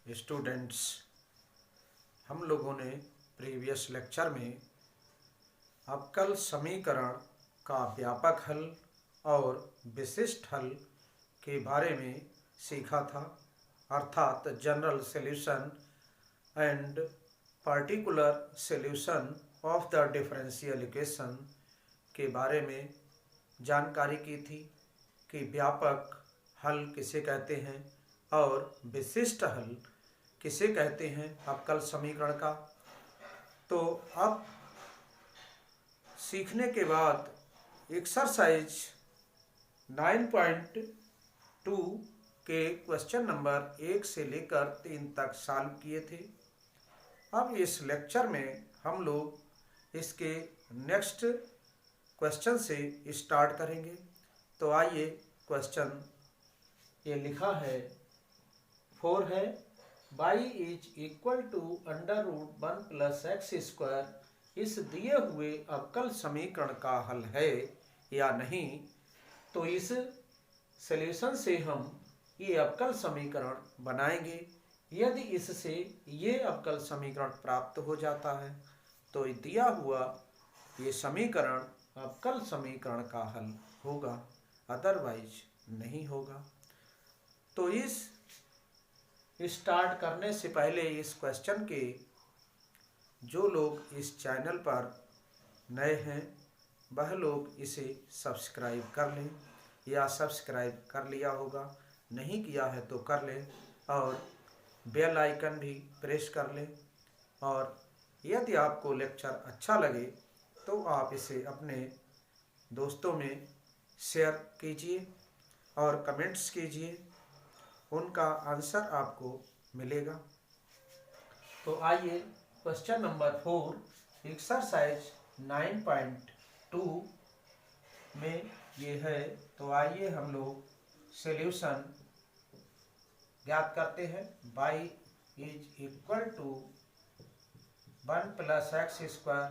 Students, हम लोगों ने प्रीवियस लेक्चर में अवकल समीकरण का व्यापक हल और विशिष्ट हल के बारे में सीखा था, अर्थात general solution and particular solution of the differential equation के बारे में जानकारी की थी कि व्यापक हल किसे कहते हैं और विशिष्ट हल किसे कहते हैं अवकल समीकरण का। तो अब सीखने के बाद एक्सरसाइज 9.2 के क्वेश्चन नंबर 1 से लेकर 3 तक सॉल्व किए थे। अब इस लेक्चर में हम लोग इसके नेक्स्ट क्वेश्चन से स्टार्ट करेंगे। तो आइए, क्वेश्चन ये लिखा है 4 है, y is equal to √1 + x²। इस दिए हुए अवकल समीकरण का हल है या नहीं। तो इस सॉल्यूशन से हम ये अवकल समीकरण बनाएंगे। यदि इससे ये अवकल समीकरण प्राप्त हो जाता है तो दिया हुआ ये समीकरण अवकल समीकरण का हल होगा, अदरवाइज नहीं होगा। तो इस स्टार्ट करने से पहले इस क्वेश्चन के जो लोग इस चैनल पर नए हैं वह लोग इसे सब्सक्राइब कर लें, या सब्सक्राइब कर लिया होगा, नहीं किया है तो कर लें, और बेल आइकन भी प्रेस कर लें। और यदि आपको लेक्चर अच्छा लगे तो आप इसे अपने दोस्तों में शेयर कीजिए और कमेंट्स कीजिए, उनका आंसर आपको मिलेगा। तो आइए, क्वेश्चन नंबर 4 एक्सरसाइज 9.2 में ये है। तो आइए हम लोग सॉल्यूशन ज्ञात करते हैं। y is equal to 1 + x²।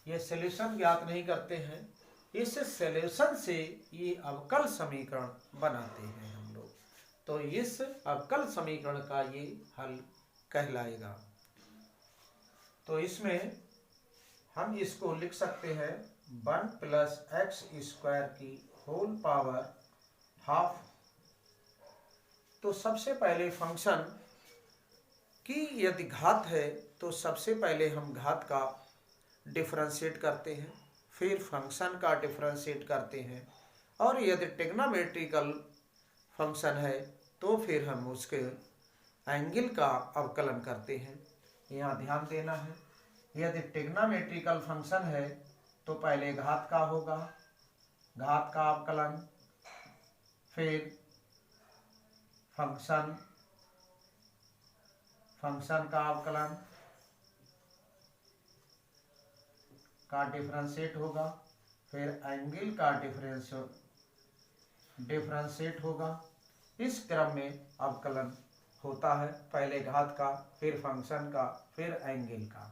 ये सॉल्यूशन ज्ञात नहीं करते हैं, इस सॉल्यूशन से ये अवकल समीकरण बनाते हैं हम लोग। तो इस अवकल समीकरण का ये हल कहलाएगा। तो इसमें हम इसको लिख सकते हैं 1 + x² की होल पावर हाफ। तो सबसे पहले फंक्शन की यदि घात है तो सबसे पहले हम घात का डिफरेंशिएट करते हैं, फिर फंक्शन का डिफरेंशिएट करते हैं, और यदि ट्रिग्नोमेट्रिकल फंक्शन है तो फिर हम उसके एंगल का अवकलन करते हैं। यहाँ ध्यान देना है, यदि ट्रिग्नोमेट्रिकल फंक्शन है तो पहले घात का होगा, घात का अवकलन, फिर फंक्शन का अवकलन का डिफरेंशिएट होगा, फिर एंगल का डिफरेंशिएट होगा। इस क्रम में अवकलन होता है, पहले घात का, फिर फंक्शन का, फिर एंगल का।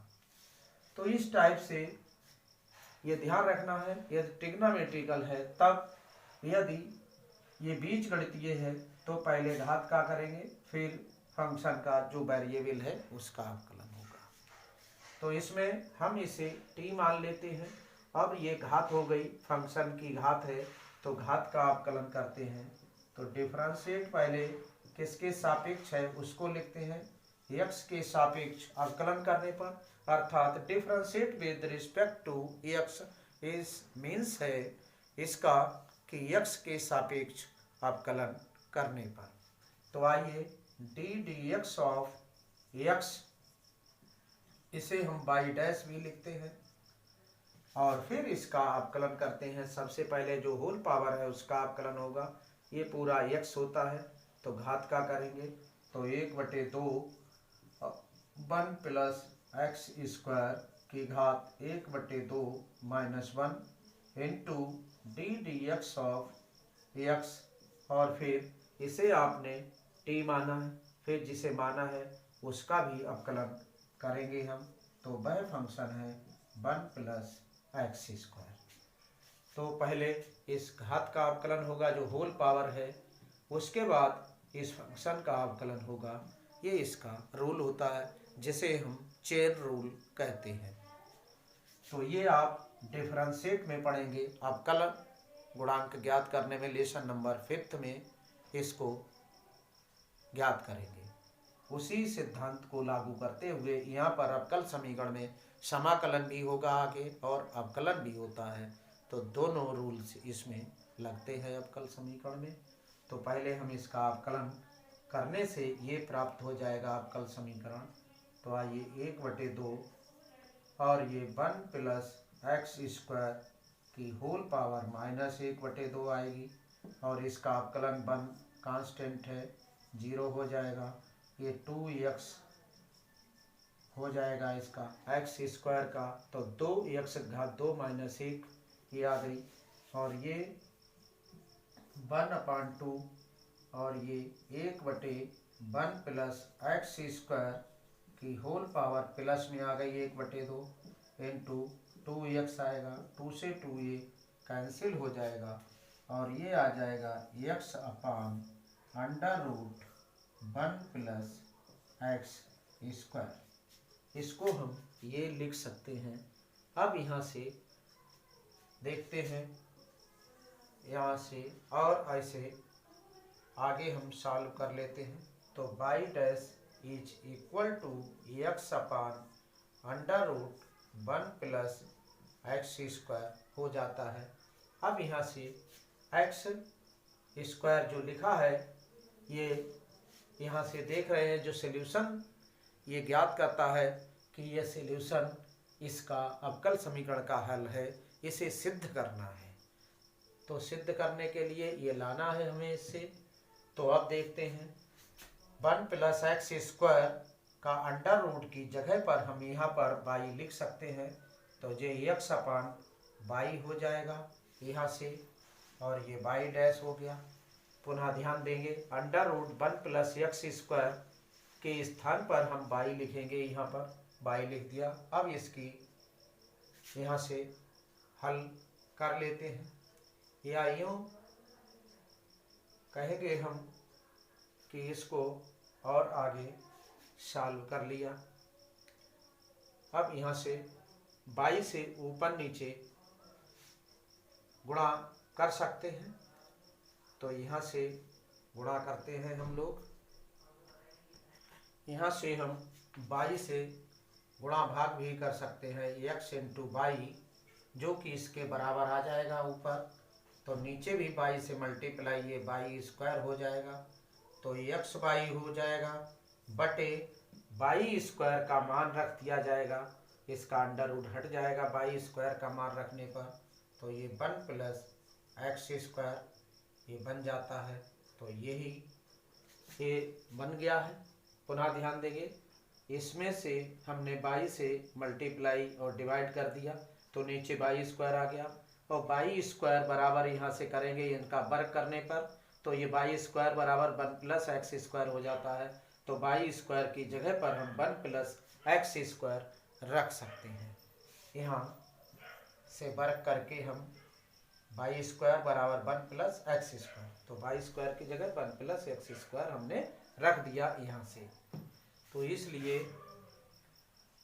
तो इस टाइप से ये ध्यान रखना है। यदि ट्रिग्नोमेट्रिकल है तब, यदि ये बीजगणितीय है तो पहले घात का करेंगे, फिर फंक्शन का जो वेरिएबल है उसका अवकलन होगा। तो इसमें हम इसे t मान लेते हैं। अब ये घात हो गई, फंक्शन की घात है तो घात का अवकलन करते हैं। तो डिफरेंशिएट पहले किसके सापेक्ष है उसको लिखते हैं, x के सापेक्ष अवकलन करने पर, अर्थात differentiate with respect to x इस मीन्स है इसका कि x के सापेक्ष अवकलन करने पर। तो आइए, d/dx ऑफ x, इसे हम y' भी लिखते हैं, और फिर इसका अवकलन करते हैं। सबसे पहले जो होल पावर है उसका अवकलन होगा, ये पूरा x होता है तो घात का करेंगे, तो 1/2 1 + x² की घात 1/2 -1 इंटू d/dx ऑफ x, और फिर इसे आपने t माना है, फिर जिसे माना है उसका भी अवकलन करेंगे हम। तो वह फंक्शन है 1 + x²। तो पहले इस घात का अवकलन होगा जो होल पावर है, उसके बाद इस फंक्शन का अवकलन होगा ये इसका रूल होता है, जिसे हम चेन रूल कहते हैं। तो ये आप डिफरेंशिएट में पढ़ेंगे, अवकलन गुणांक ज्ञात करने में लेसन नंबर 5 में इसको ज्ञात करेंगे। उसी सिद्धांत को लागू करते हुए यहाँ पर अवकल समीकरण में समाकलन भी होगा आगे और अवकलन भी होता है, तो दोनों रूल्स इसमें लगते हैं अवकल समीकरण में। तो पहले हम इसका अवकलन करने से ये प्राप्त हो जाएगा अवकल समीकरण। तो आइए 1/2 और ये 1 प्लस एक्स स्क्वायर की होल पावर माइनस 1/2 आएगी और इसका अवकलन 1 कांस्टेंट है 0 हो जाएगा। ये 2x हो जाएगा इसका एक्स स्क्वायर का, तो 2x घात 2 माइनस 1 ये आ गई और ये 1/2 और ये 1/1 प्लस एक्स स्क्वायर की होल पावर प्लस में आ गई 1/2 इंटू 2x आएगा, 2 से 2 ये कैंसिल हो जाएगा और ये आ जाएगा x/√1 प्लस एक्स स्क्वायर। इसको हम ये लिख सकते हैं। अब यहाँ से देखते हैं, यहाँ से और ऐसे आगे हम सॉल्व कर लेते हैं। तो y dash is equal to x/√1 plus x square हो जाता है। अब यहाँ से एक्स स्क्वायर जो लिखा है, ये यहाँ से देख रहे हैं जो सॉल्यूशन ये ज्ञात करता है कि यह सॉल्यूशन इसका अवकल समीकरण का हल है, इसे सिद्ध करना है। तो सिद्ध करने के लिए ये लाना है हमें इससे। तो अब देखते हैं 1 प्लस एक्स स्क्वायर का अंडर रूट की जगह पर हम यहाँ पर y लिख सकते हैं, तो ये x/y हो जाएगा यहाँ से और ये y डैश हो गया। पुनः ध्यान देंगे under root 1 plus x square के स्थान पर हम y लिखेंगे, यहाँ पर y लिख दिया। अब इसकी यहाँ से हल कर लेते हैं, या यूँ कहेंगे हम कि इसको और आगे सॉल्व कर लिया। अब यहाँ से y से ऊपर नीचे गुणा कर सकते हैं, तो यहाँ से गुणा करते हैं हम लोग। यहाँ से हम y से गुणा भाग भी कर सकते हैं, x इंटू वाई, जो कि इसके बराबर आ जाएगा ऊपर। तो नीचे भी y से मल्टीप्लाई ये y स्क्वायर हो जाएगा, तो xy हो जाएगा बटे y स्क्वायर का मान रख दिया जाएगा, इसका अंडर रूट हट जाएगा y स्क्वायर का मान रखने पर। तो ये 1 प्लस एक्स स्क्वायर ये बन जाता है। तो यही ये बन गया है। पुनः ध्यान देंगे, इसमें से हमने y से मल्टीप्लाई और डिवाइड कर दिया, तो नीचे y स्क्वायर आ गया और y स्क्वायर बराबर यहाँ से करेंगे इनका वर्ग करने पर, तो ये y स्क्वायर बराबर 1 प्लस एक्स स्क्वायर हो जाता है। तो y स्क्वायर की जगह पर हम 1 प्लस एक्स स्क्वायर रख सकते हैं। यहाँ से वर्ग करके हम y स्क्वायर बराबर 1 प्लस एक्स स्क्वायर, तो y स्क्वायर की जगह 1 प्लस एक्स स्क्वायर हमने रख दिया यहाँ से। तो इसलिए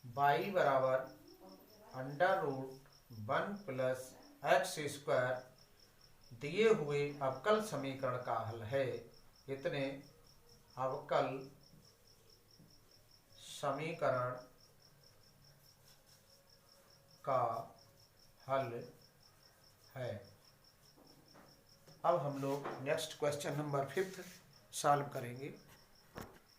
y बराबर under root 1 plus x square दिए हुए अवकल समीकरण का हल है। इतने अवकल समीकरण का हल है। अब हम लोग नेक्स्ट क्वेश्चन नंबर 5 सॉल्व करेंगे।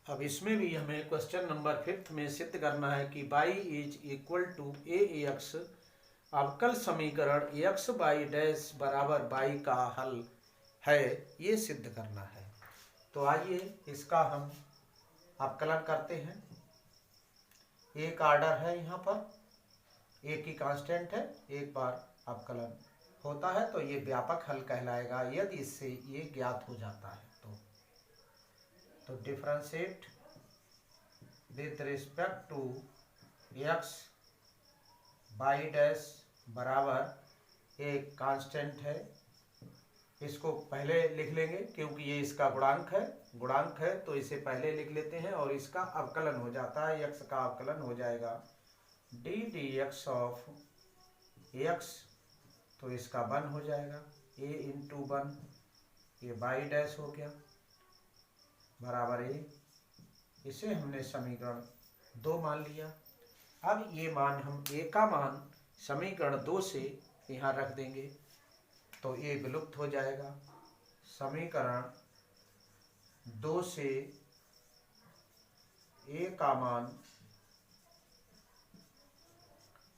अब इसमें भी हमें क्वेश्चन नंबर 5 में सिद्ध करना है कि y is equal to ax, अवकल समीकरण xy डैश बराबर y का हल है, ये सिद्ध करना है। तो आइए इसका हम अवकलन करते हैं। एक आर्डर है यहाँ पर, एक ही कांस्टेंट है, एक बार अवकलन होता है तो ये व्यापक हल कहलाएगा यदि इससे ये ज्ञात हो जाता है। तो differentiate with respect to x y dash बराबर एक कांस्टेंट है इसको पहले लिख लेंगे क्योंकि ये इसका गुणांक है तो इसे पहले लिख लेते हैं और इसका अवकलन हो जाता है, x का अवकलन हो जाएगा d d x of x, तो इसका 1 हो जाएगा a इंटू 1, ये बाई डैश हो गया बराबर a। इसे हमने समीकरण 2 मान लिया। अब ये मान हम a का मान समीकरण 2 से यहाँ रख देंगे तो ये विलुप्त हो जाएगा। समीकरण 2 से a का मान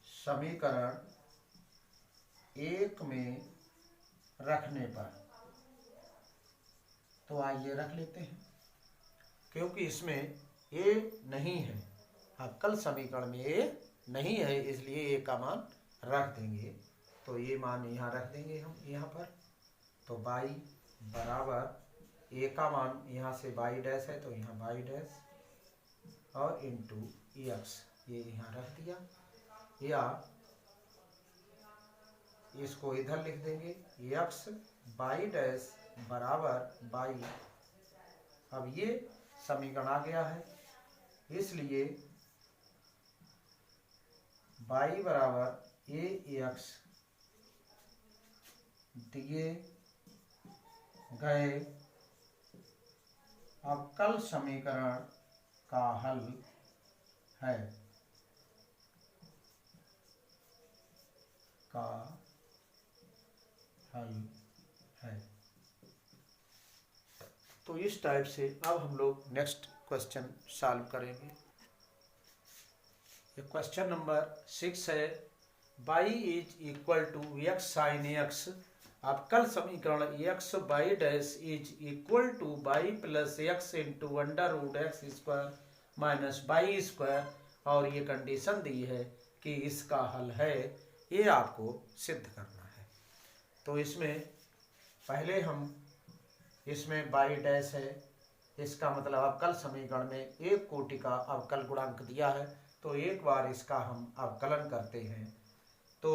समीकरण 1 में रखने पर, तो आइए रख लेते हैं क्योंकि इसमें a नहीं है, अवकल समीकरण में a नहीं है इसलिए a का मान रख देंगे। तो ये मान यहाँ रख देंगे हम यहाँ पर, तो बाई बराबर a का मान यहाँ से बाई डैश है तो यहाँ बाई डैश और इंटू एक्स, ये यहाँ रख दिया, या इसको इधर लिख देंगे एक्स बाई डैश बराबर बाई। अब ये समीकरण आ गया है इसलिए बाई बराबर ए एक्स दिए गए अवकल समीकरण का हल है, तो इस टाइप से अब हम लोग नेक्स्ट क्वेश्चन सॉल्व करेंगे। ये क्वेश्चन नंबर 6 है, y is equal to x sine x, अवकल समीकरण x y dash is equal to y plus x into under root x square minus y square, और ये कंडीशन दी है कि इसका हल है, ये आपको सिद्ध करना है। तो इसमें पहले हम इसमें बाई डैश है, इसका मतलब अवकल समीकरण में एक कोटि का अवकल गुणांक दिया है, तो एक बार इसका हम अवकलन करते हैं तो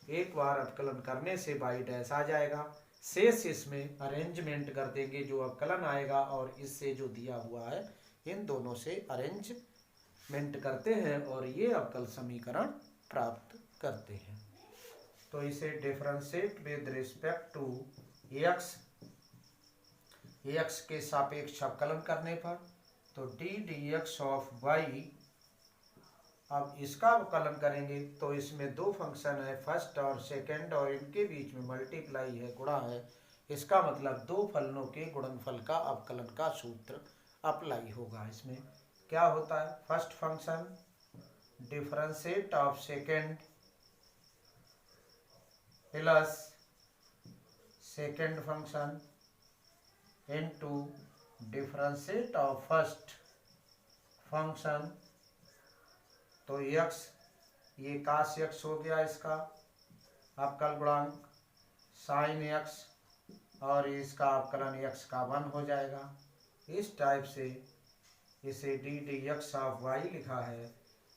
एक बार अवकलन करने से बाई डैश आ जाएगा, शेष इसमें अरेंजमेंट कर देंगे जो अवकलन आएगा और इससे जो दिया हुआ है इन दोनों से अरेंजमेंट करते हैं और ये अवकल समीकरण प्राप्त करते हैं। तो इसे differentiate with respect to x के सापेक्ष अवकलन करने पर, तो d d x of y, अब इसका अवकलन करेंगे तो इसमें दो फंक्शन है फर्स्ट और सेकंड और इनके बीच में मल्टीप्लाई है, गुणा है, इसका मतलब दो फलनों के गुणनफल का अवकलन का सूत्र अप्लाई होगा। इसमें क्या होता है, first function differentiate of second plus second function into differentiate of first function, तो x ये cos x हो गया इसका अवकल गुणांक, साइन x और इसका अवकलन x का 1 हो जाएगा। इस टाइप से इसे D d x of y लिखा है,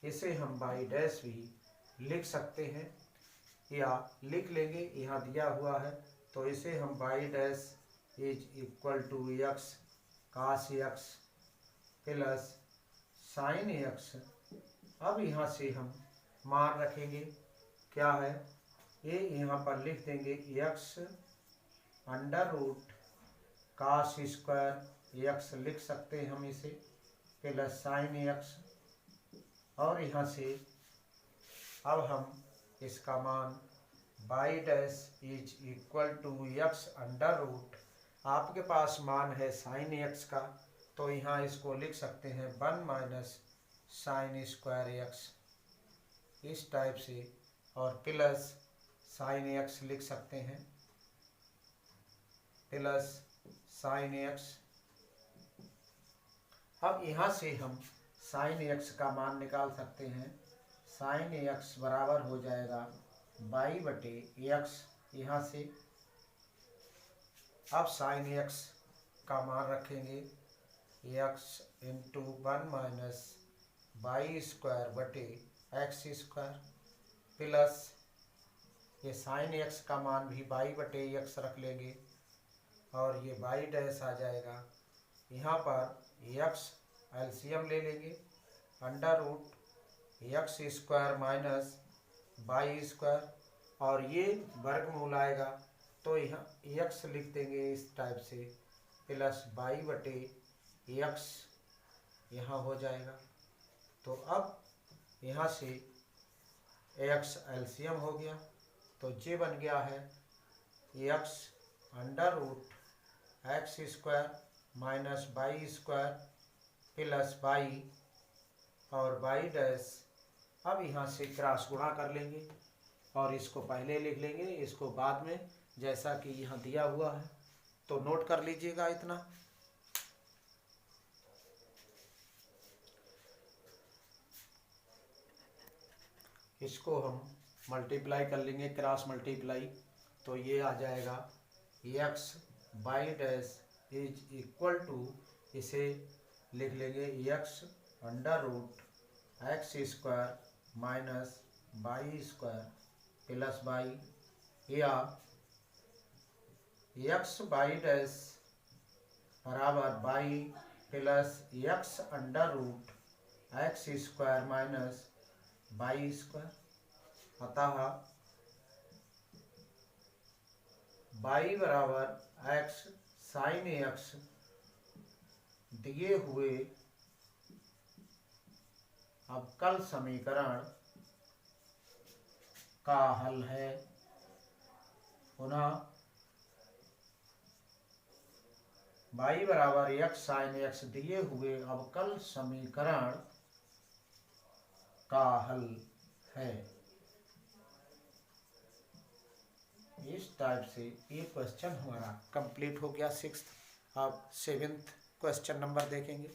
इसे हम y डैश भी लिख सकते हैं या लिख लेंगे, यहाँ दिया हुआ है तो इसे हम y dash is equal to x cos x plus sine x। अब यहाँ से हम मान रखेंगे, क्या है ये यहाँ पर लिख देंगे x under root cos square x लिख सकते हैं हम इसे, प्लस साइन x, और यहाँ से अब हम इसका मान y dash is equal to x under root, आपके पास मान है साइन x का तो यहाँ इसको लिख सकते हैं 1 माइनस साइन स्क्वायर एक्स, इस टाइप से, और प्लस साइन एक्स लिख सकते हैं, प्लस साइन एक्स। अब यहाँ से हम साइन एक्स का मान निकाल सकते हैं, साइन एक्स बराबर हो जाएगा बाई बटे एक्स, यहाँ से अब साइन एक्स का मान रखेंगे x into 1 minus y square बटे एक्स स्क्वायर, प्लस ये साइन एक्स का मान भी बाई बटे एक्स रख लेंगे, और ये बाई डैश आ जाएगा। यहाँ पर एक्स एलसीएम ले लेंगे, under root x square minus y square, और ये वर्गमूल आएगा तो यहाँ एक्स लिख देंगे इस टाइप से, प्लस बाई बटे एक्स यहाँ हो जाएगा। तो अब यहाँ से एक्स एलसीएम हो गया, तो जे बन गया है x under root x square minus y square plus y और बाई डैश। अब यहाँ से क्रॉस गुणा कर लेंगे और इसको पहले लिख लेंगे, इसको बाद में, जैसा कि यहाँ दिया हुआ है। तो नोट कर लीजिएगा इतना। इसको हम मल्टीप्लाई कर लेंगे, क्रॉस मल्टीप्लाई, तो ये आ जाएगा x y dash is equal to, इसे लिख लेंगे x under root x square minus y square plus y, या एक्स बाई डैश बराबर y plus x under root x square minus y square. अतः बाई बराबर एक्स साइन एक्स दिए हुए अवकल समीकरण का हल है। पुनः बाई बराबर एक्स साइन एक्स दिए हुए अवकल समीकरण का हल है। इस टाइप से ये क्वेश्चन हमारा कंप्लीट हो गया 6th। अब 7th क्वेश्चन नंबर देखेंगे।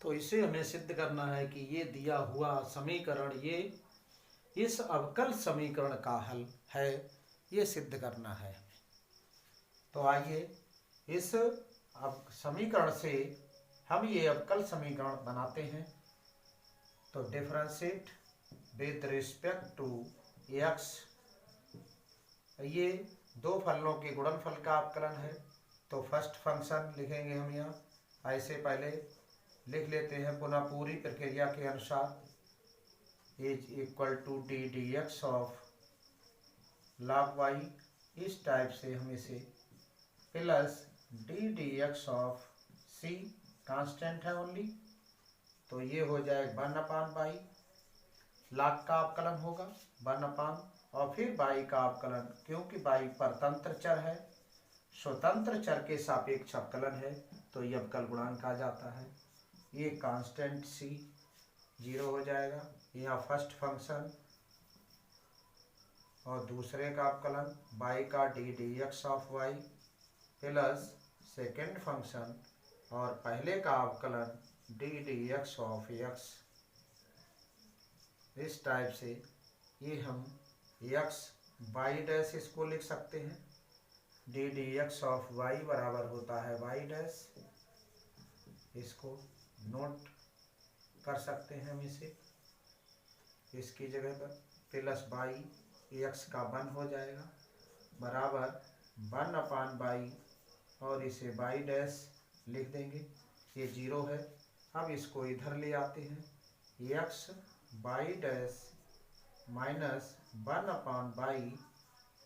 तो इसे हमें सिद्ध करना है कि ये दिया हुआ समीकरण ये इस अवकल समीकरण का हल है, ये सिद्ध करना है हमें। तो आइए इस समीकरण से हम ये अवकल समीकरण बनाते हैं। तो differentiate with respect to x, ये दो फलनों के गुणनफल का अवकलन है। तो फर्स्ट फंक्शन लिखेंगे हम यहाँ, ऐसे पहले लिख लेते हैं पुनः पूरी प्रक्रिया के अनुसार, is equal to d d x of log y, इस टाइप से हम इसे, plus d d x of c, constant है ओनली, तो ये हो जाए 1/बाई, लॉग का अवकलन होगा 1/, और फिर बाई का अवकलन, क्योंकि बाई परतंत्र चर है, स्वतंत्र चर के सापेक्ष अवकलन है, तो ये अवकल गुणांक आ जाता है। ये कांस्टेंट सी 0 हो जाएगा। यहाँ फर्स्ट फंक्शन और दूसरे का अवकलन बाई का d d x of y, plus second function और पहले का अवकलन d d x of x. इस टाइप से ये हम एक्स बाई डैश इसको लिख सकते हैं, d d x of y बराबर होता है वाई डैश, इसको नोट कर सकते हैं हम इसे इसकी जगह पर, प्लस बाई एक्स का 1 हो जाएगा बराबर 1/बाई, और इसे बाई डैश लिख देंगे, ये 0 है। अब इसको इधर ले आते हैं, एक्स बाई डैश माइनस 1/बाई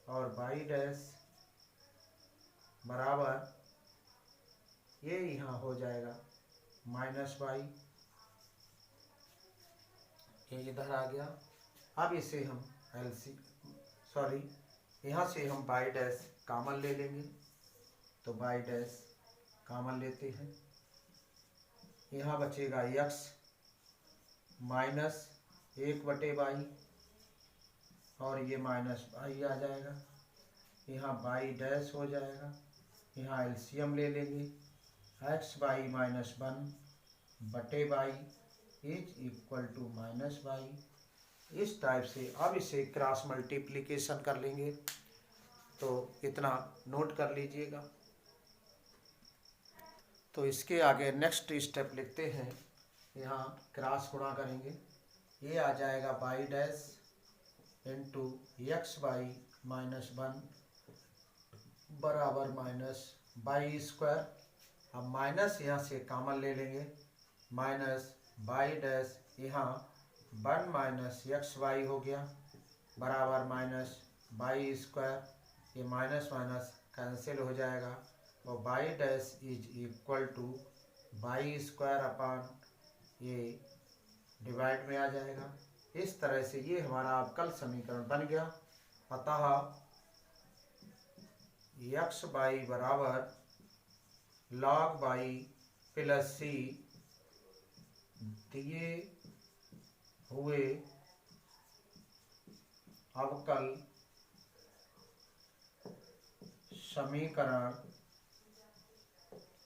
और बाई डैश बराबर, ये यहाँ हो जाएगा माइनस बाई, ये इधर आ गया। अब इसे हम यहाँ से हम बाई डैश कॉमन ले लेंगे, तो बाई डैश कॉमन लेते हैं, यहाँ बचेगा एक्स माइनस 1/बाई और ये माइनस बाई आ जाएगा, यहाँ बाई डैश हो जाएगा, यहाँ एलसीएम ले लेंगे, एक्स बाई माइनस 1/बाई is equal to minus y. इस टाइप से अब इसे क्रॉस मल्टीप्लिकेशन कर लेंगे, तो इतना नोट कर लीजिएगा। तो इसके आगे नेक्स्ट स्टेप लिखते हैं, यहाँ क्रॉस गुणा करेंगे, ये आ जाएगा by dash into x y minus 1 बराबर माइनस बाई स्क्वायर। अब माइनस यहाँ से कॉमन ले लेंगे, माइनस बाई डैश यहाँ 1 माइनस एक्स वाई हो गया बराबर माइनस बाई स्क्वायर। ये माइनस माइनस कैंसिल हो जाएगा और y dash is equal to by square upon ये डिवाइड में आ जाएगा। इस तरह से ये हमारा अवकल समीकरण बन गया। अतः एक्स बाई बराबर लॉग बाई प्लस सी दिए हुए अवकल समीकरण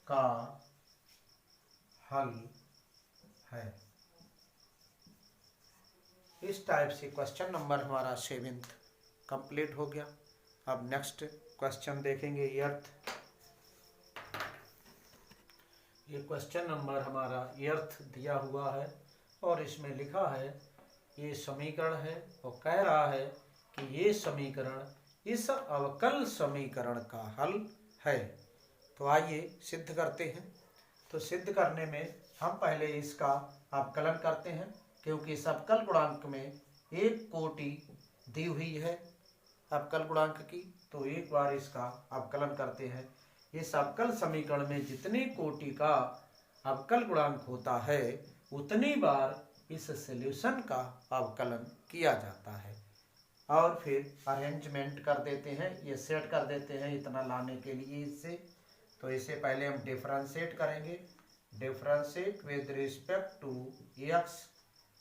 का हल है। इस टाइप से क्वेश्चन नंबर हमारा 7th कंप्लीट हो गया। अब नेक्स्ट क्वेश्चन देखेंगे अर्थ। ये क्वेश्चन नंबर हमारा अर्थ दिया हुआ है और इसमें लिखा है ये समीकरण है और कह रहा है कि ये समीकरण इस अवकल समीकरण का हल है। तो आइए सिद्ध करते हैं। तो सिद्ध करने में हम पहले इसका अवकलन करते हैं, क्योंकि इस अवकल गुणांक में एक कोटि दी हुई है अवकल गुणांक की। तो एक बार इसका अवकलन करते हैं। इस अवकल समीकरण में जितनी कोटि का अवकल गुणांक होता है उतनी बार इस सॉल्यूशन का अवकलन किया जाता है। और फिर अरेंजमेंट कर देते हैं, ये सेट कर देते हैं इतना लाने के लिए इससे। तो इसे पहले हम डिफरेंशिएट करेंगे, differentiate with respect to x.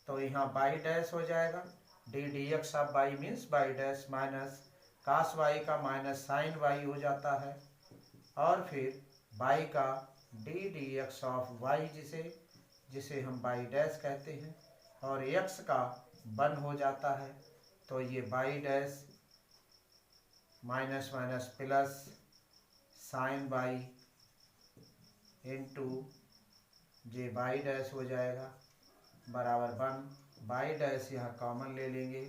तो यहाँ बाई डैश हो जाएगा, d d x of y means y dash minus cos y का माइनस साइन वाई हो जाता है। और फिर बाई का d d x of y जिसे हम बाई डैश कहते हैं, और एक्स का 1 हो जाता है। तो ये by dash minus minus plus sign by into J by dash हो जाएगा बराबर 1। बाई डैश यहाँ कॉमन ले लेंगे,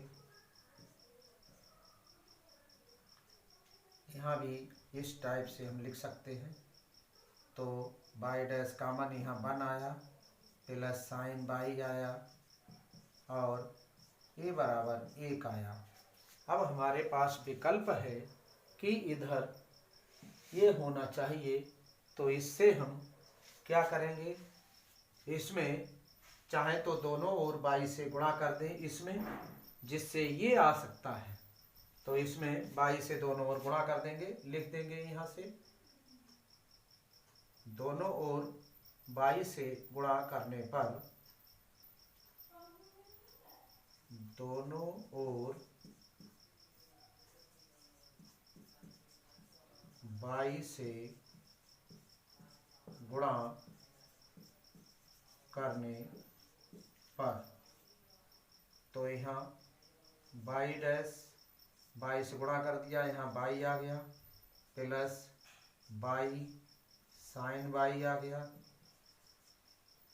यहाँ भी इस टाइप से हम लिख सकते हैं। तो बाई डैश कॉमन यहाँ 1 आया प्लस साइन बाई आया और ए बराबर 1 आया। अब हमारे पास विकल्प है कि इधर ये होना चाहिए, तो इससे हम क्या करेंगे, इसमें चाहे तो दोनों ओर बाई से गुणा कर दें इसमें, जिससे ये आ सकता है। तो इसमें बाई से दोनों ओर गुणा कर देंगे, लिख देंगे यहाँ से दोनों ओर बाई से गुणा करने पर दोनों ओर बाई से गुणा करने पर, तो यहाँ बाई डैश बाई से गुणा कर दिया, यहाँ बाई आ गया प्लस बाई साइन बाई आ गया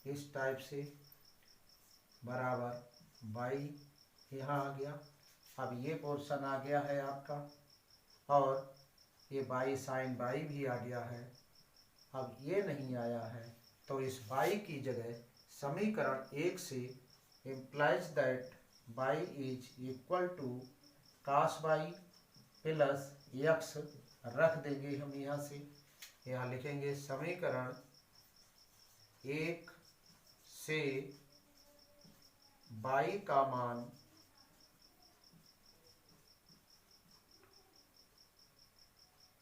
इस टाइप से बराबर बाई यहाँ आ गया। अब ये पोर्शन आ गया है आपका और ये बाई साइन बाई भी आ गया है। अब ये नहीं आया है, तो इस बाई की जगह समीकरण 1 से implies that y is equal to cos y plus x रख देंगे हम यहाँ से। यहाँ लिखेंगे समीकरण 1 से बाई का मान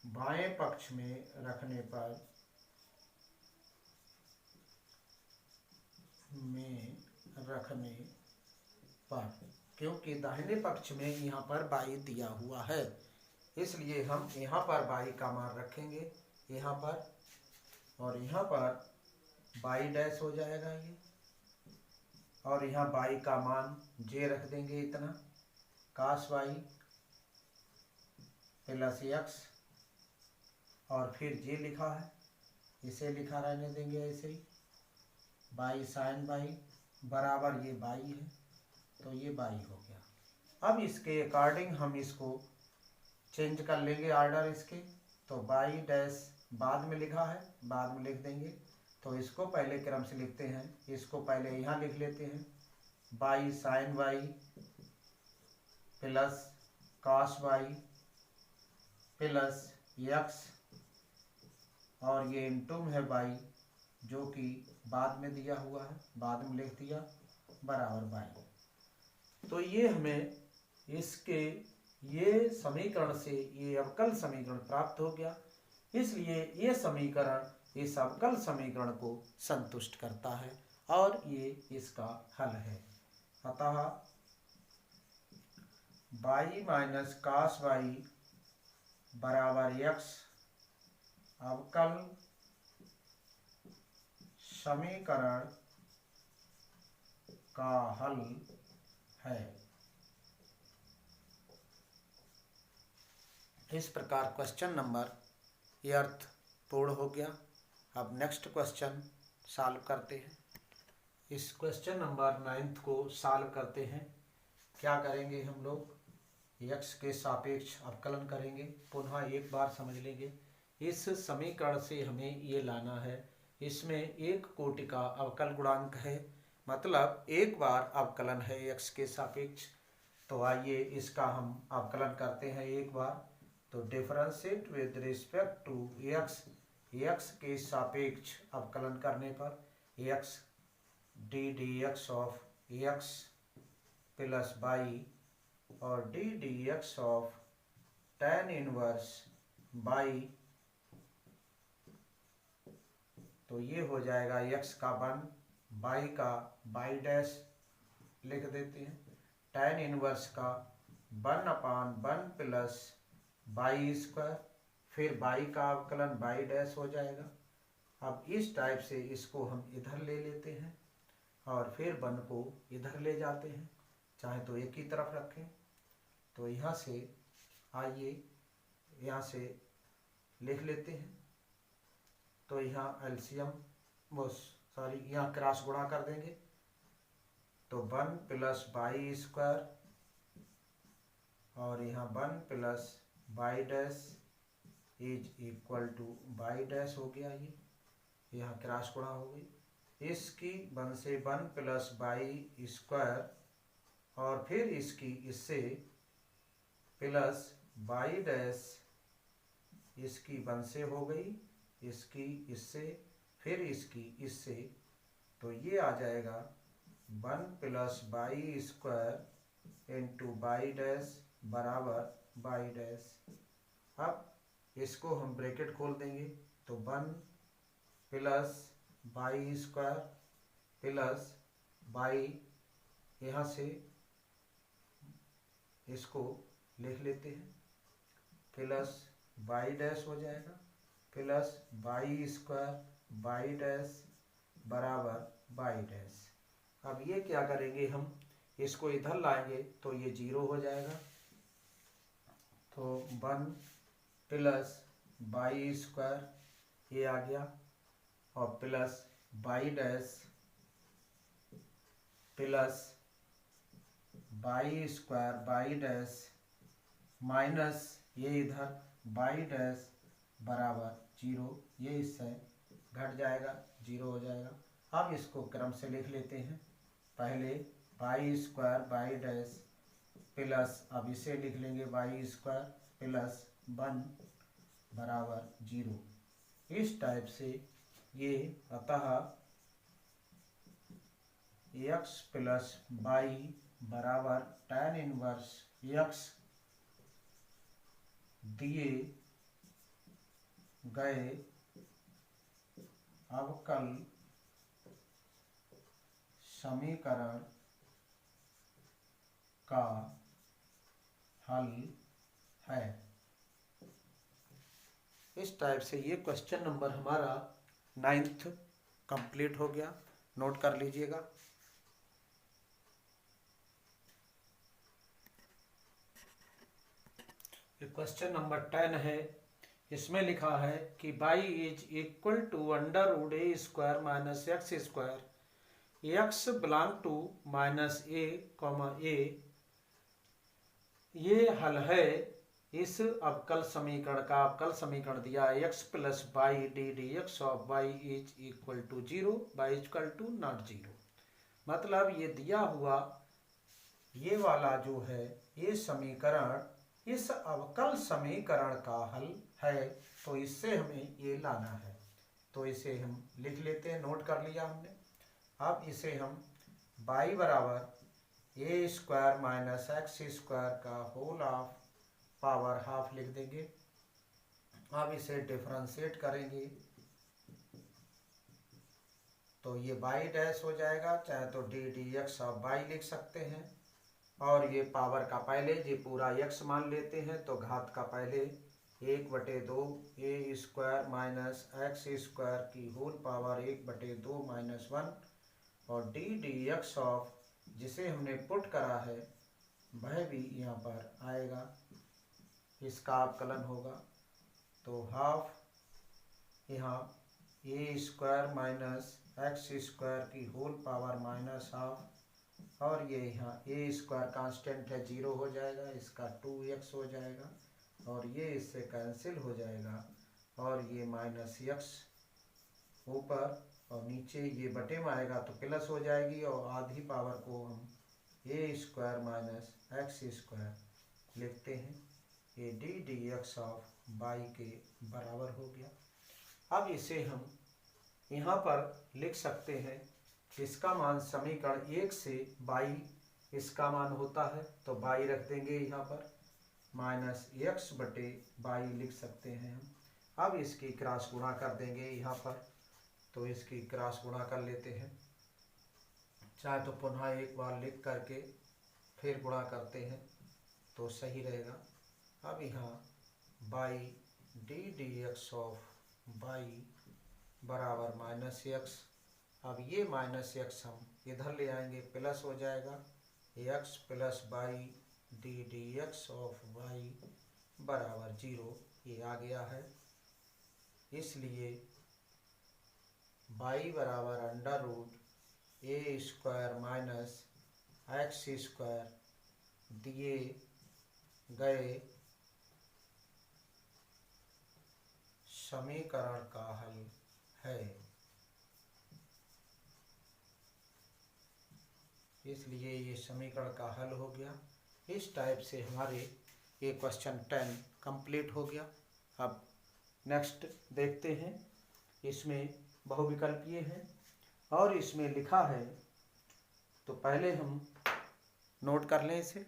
बाएं पक्ष में रखने पर क्योंकि दाहिने पक्ष में यहाँ पर बाई दिया हुआ है, इसलिए हम यहाँ पर बाई का मान रखेंगे यहाँ पर, और यहाँ पर बाई डैश हो जाएगा ये, और यहाँ बाई का मान जे रख देंगे इतना कास वाई प्लस एक्स, और फिर जे लिखा है इसे लिखा रहने देंगे ऐसे ही, बाई साइन बाई बराबर ये बाई है, तो ये बाई हो गया। अब इसके अकॉर्डिंग हम इसको चेंज कर लेंगे ऑर्डर इसके, तो बाई डैश बाद में लिखा है, बाद में लिख देंगे, तो इसको पहले क्रम से लिखते हैं, इसको पहले यहाँ लिख लेते हैं, by sine by plus cos by plus x, और ये इनटू है बाई जो कि बाद में दिया हुआ है, बाद में लिख दिया, बराबर बाई। तो ये हमें इसके ये समीकरण से ये अवकल समीकरण प्राप्त हो गया, इसलिए ये समीकरण इस अवकल समीकरण को संतुष्ट करता है और ये इसका हल है। अतः बाई माइनस कास बाई बराबर यक्स अवकल समीकरण का हल है। इस प्रकार क्वेश्चन नंबर ये अर्थ पूर्ण हो गया। अब नेक्स्ट क्वेश्चन सॉल्व करते हैं। इस क्वेश्चन नंबर 9 को सॉल्व करते हैं। क्या करेंगे हम लोग, x के सापेक्ष अवकलन करेंगे। पुनः एक बार समझ लेंगे, इस समीकरण से हमें ये लाना है, इसमें एक कोटि का अवकल गुणांक है, मतलब एक बार अवकलन है x के सापेक्ष। तो आइए इसका हम अवकलन करते हैं एक बार। तो differentiate with respect to x के सापेक्ष अवकलन करने पर x d d x of x plus y और d d x of tan inverse y, तो ये हो जाएगा x का 1, बाई का बाई डैश लिख देते हैं, tan इनवर्स का 1/1 प्लस बाई स्क्वायर, फिर बाई का अवकलन बाई डैश हो जाएगा। अब इस टाइप से इसको हम इधर ले लेते हैं और फिर 1 को इधर ले जाते हैं, चाहे तो एक ही तरफ रखें। तो यहाँ से आइए यहाँ से लिख लेते हैं। तो यहाँ एलसीएम यहाँ क्रॉस गुणा कर देंगे, तो 1 प्लस बाई स्क्वायर और यहाँ 1 plus by dash is equal to by dash हो गया। ये यहाँ क्रॉस गुणा हो गई, इसकी 1 से 1 प्लस बाई स्क्वायर और फिर इसकी इससे प्लस बाई डैश, इसकी 1 से हो गई, इसकी इससे, फिर इसकी इससे, तो ये आ जाएगा 1 plus by square into by dash बराबर बाई डैश। अब इसको हम ब्रैकेट खोल देंगे, तो 1 plus by square plus by, यहाँ से इसको लिख लेते हैं, प्लस बाई डैश हो जाएगा, plus by square by dash बराबर बाई डैश। अब ये क्या करेंगे, हम इसको इधर लाएंगे तो ये 0 हो जाएगा। तो 1 प्लस बाई स्क्वायर ये आ गया और plus by dash plus by square by dash minus ये इधर बाई डैश बराबर 0, ये इससे घट जाएगा, 0 हो जाएगा। अब इसको क्रम से लिख लेते हैं, पहले by square by dash plus, अब इसे लिख लेंगे बाई स्क्वायर प्लस 1 बराबर 0। इस टाइप से ये अतः x प्लस बाई बराबर tan इनवर्स x दिए गए अवकल समीकरण का हल है। इस टाइप से ये क्वेश्चन नंबर हमारा 9th कंप्लीट हो गया, नोट कर लीजिएगा। ये क्वेश्चन नंबर 10 है, इसमें लिखा है कि y is equal to under root a square minus x square, x belong to minus a comma a. ये हल है इस अवकल समीकरण का अवकल समीकरण दिया है x plus y d d x of y is equal to 0, y equal to not 0। मतलब ये दिया हुआ ये वाला जो है ये समीकरण इस अवकल समीकरण का हल है, तो इससे हमें ये लाना है। तो इसे हम लिख लेते हैं, नोट कर लिया हमने। अब इसे हम y बराबर ए स्क्वायर माइनस एक्स स्क्वायर का होल ऑफ पावर हाफ लिख देंगे। अब इसे डिफरेंशिएट करेंगे तो ये y डैश हो जाएगा, चाहे तो d d x of y लिख सकते हैं, और ये पावर का पहले ये पूरा x मान लेते हैं तो घात का पहले 1/2 ए स्क्वायर माइनस एक्स स्क्वायर की होल पावर 1/2 माइनस 1, और डी डी एक्स ऑफ जिसे हमने पुट करा है वह भी यहाँ पर आएगा, इसका अवकलन होगा। तो हाफ यहाँ ए स्क्वायर माइनस एक्स स्क्वायर की होल पावर माइनस हाफ, और ये यहाँ ए स्क्वायर कांस्टेंट है 0 हो जाएगा, इसका 2x हो जाएगा, और ये इससे कैंसिल हो जाएगा, और ये माइनस x ऊपर और नीचे ये बटे में आएगा तो प्लस हो जाएगी, और आधी पावर को हम a square minus x square लिखते हैं। ये d d x of y के बराबर हो गया। अब इसे हम यहाँ पर लिख सकते हैं, इसका मान समीकरण 1 से y इसका मान होता है, तो y रख देंगे यहाँ पर, माइनस एक्स बटे वाई लिख सकते हैं हम। अब इसकी क्रॉस गुणा कर देंगे यहाँ पर, तो इसकी क्रॉस गुणा कर लेते हैं, चाहे तो पुनः एक बार लिख करके फिर गुणा करते हैं तो सही रहेगा। अब यहाँ y d d x of y बराबर माइनस एक्स, अब ये माइनस एक्स हम इधर ले आएंगे, प्लस हो जाएगा, x plus y d d x of y बराबर 0, ये आ गया है। इसलिए y बराबर under root a square minus x square दिए गए समीकरण का हल है। इसलिए ये समीकरण का हल हो गया। इस टाइप से हमारे ये क्वेश्चन 10 कंप्लीट हो गया। अब नेक्स्ट देखते हैं, इसमें बहुविकल्पीय है और इसमें लिखा है, तो पहले हम नोट कर लें इसे।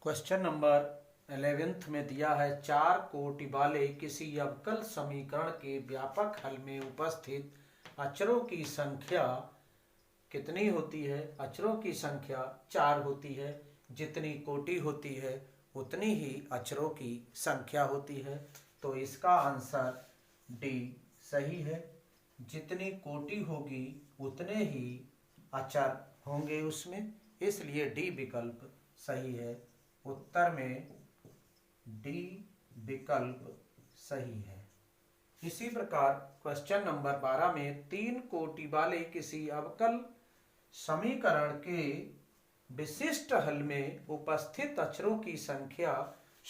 क्वेश्चन नंबर 11 में दिया है 4 कोटि वाले किसी अवकल समीकरण के व्यापक हल में उपस्थित अचरों की संख्या कितनी होती है? अचरों की संख्या 4 होती है। जितनी कोटि होती है उतनी ही अचरों की संख्या होती है, तो इसका आंसर डी सही है। जितनी कोटि होगी उतने ही अचर होंगे उसमें, इसलिए डी विकल्प सही है। उत्तर में डी विकल्प सही है। इसी प्रकार क्वेश्चन नंबर 12 में 3 कोटि वाले किसी अवकल समीकरण के विशिष्ट हल में उपस्थित अचरों की संख्या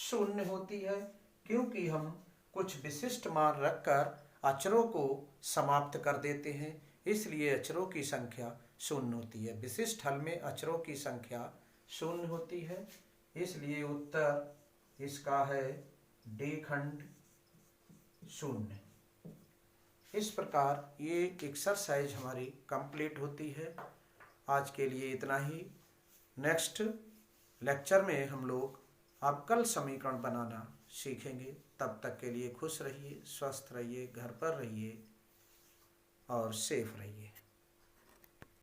0 होती है, क्योंकि हम कुछ विशिष्ट मान रखकर अचरों को समाप्त कर देते हैं, इसलिए अचरों की संख्या 0 होती है। विशिष्ट हल में अचरों की संख्या 0 होती है, इसलिए उत्तर इसका है डी खंड 0। इस प्रकार ये एक्सरसाइज हमारी कंप्लीट होती है। आज के लिए इतना ही। नेक्स्ट लेक्चर में हम लोग अवकल समीकरण बनाना सीखेंगे। तब तक के लिए खुश रहिए, स्वस्थ रहिए, घर पर रहिए और सेफ रहिए।